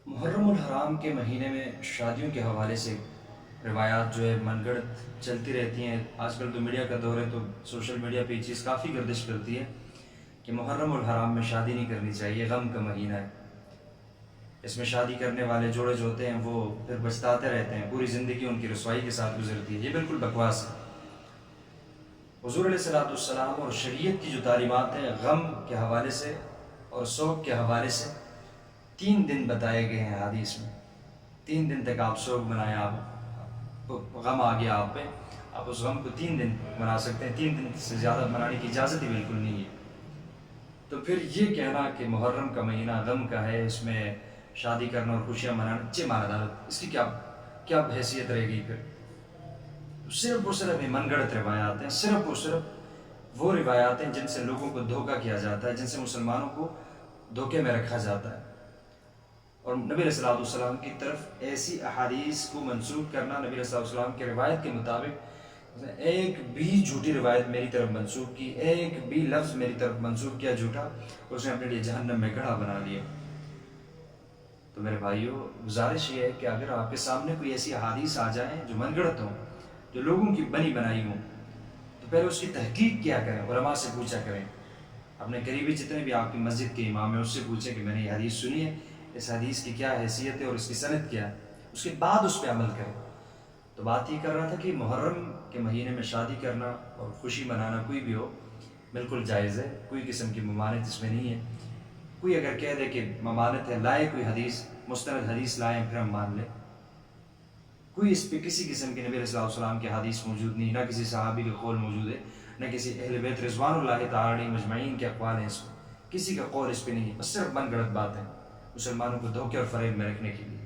محرم الحرام کے مہینے میں شادیوں کے حوالے سے روایات جو ہے من گڑت چلتی رہتی ہیں۔ آج کل تو میڈیا کا دور ہے تو سوشل میڈیا پہ یہ چیز کافی گردش کرتی ہے کہ محرم الحرام میں شادی نہیں کرنی چاہیے، غم کا مہینہ ہے، اس میں شادی کرنے والے جوڑے جو ہوتے ہیں وہ پھر پچھتاتے رہتے ہیں، پوری زندگی ان کی رسوائی کے ساتھ گزرتی ہے۔ یہ بالکل بکواس ہے۔ حضور علیہ الصلوۃ والسلام اور شریعت کی جو تعلیمات ہیں غم کے حوالے سے اور سوگ کے حوالے سے 3 دن بتائے گئے ہیں حدیث میں۔ 3 دن تک آپ سوگ منائیں، آپ غم آ گیا آپ پہ، آپ اس غم کو 3 دن منا سکتے ہیں، 3 دن سے زیادہ منانے کی اجازت ہی بالکل نہیں ہے۔ تو پھر یہ کہنا کہ محرم کا مہینہ غم کا ہے، اس میں شادی کرنا اور خوشیاں منانا، اچھے مانا اس کی کیا حیثیت رہے گی؟ پھر صرف اور صرف من گڑت روایات ہیں، صرف اور صرف وہ روایات ہیں جن سے لوگوں کو دھوکہ کیا جاتا ہے، جن سے مسلمانوں کو دھوکے میں رکھا جاتا ہے۔ اور نبی علیہ الصلوۃ والسلام کی طرف ایسی احادیث کو منسوخ کرنا، نبی علیہ الصلوۃ والسلام کی روایت کے مطابق ایک بھی جھوٹی روایت میری طرف منسوخ کی، ایک بھی لفظ میری طرف منسوخ کیا جھوٹا، اس نے اپنے لیے جہنم میں گڑھا بنا لیا۔ تو میرے بھائیوں، گزارش یہ ہے کہ اگر آپ کے سامنے کوئی ایسی احادیث آ جائیں جو من گڑت ہوں، جو لوگوں کی بنی بنائی ہوں، تو پہلے اس کی تحقیق کیا کریں، علماء سے پوچھا کریں، اپنے قریبی جتنے بھی آپ کی مسجد کے امام ہیں اس سے پوچھیں کہ میں نے یہ حدیث سنی ہے، اس حدیث کی کیا حیثیت ہے اور اس کی سند کیا ہے، اس کے بعد اس پہ عمل کریں۔ تو بات یہ کر رہا تھا کہ محرم کے مہینے میں شادی کرنا اور خوشی منانا کوئی بھی ہو بالکل جائز ہے، کوئی قسم کی ممانعت اس میں نہیں ہے۔ کوئی اگر کہہ دے کہ ممانعت ہے، لائے کوئی حدیث، مستند حدیث لائیں، پھر ہم مان لیں۔ کوئی اس پہ کسی قسم کی نبی علیہ الصلوۃ والسلام کی حدیث موجود نہیں، نہ کسی صحابی کا قول موجود ہے، نہ کسی اہل بیت رضوان اللہ تعالی علیہم مجمعین کے اقوال ہیں، اس میں کسی کا قول اس پہ نہیں ہے، بس صرف من گڑت بات ہے مسلمانوں کو دھوکے اور فریب میں رکھنے کے لیے۔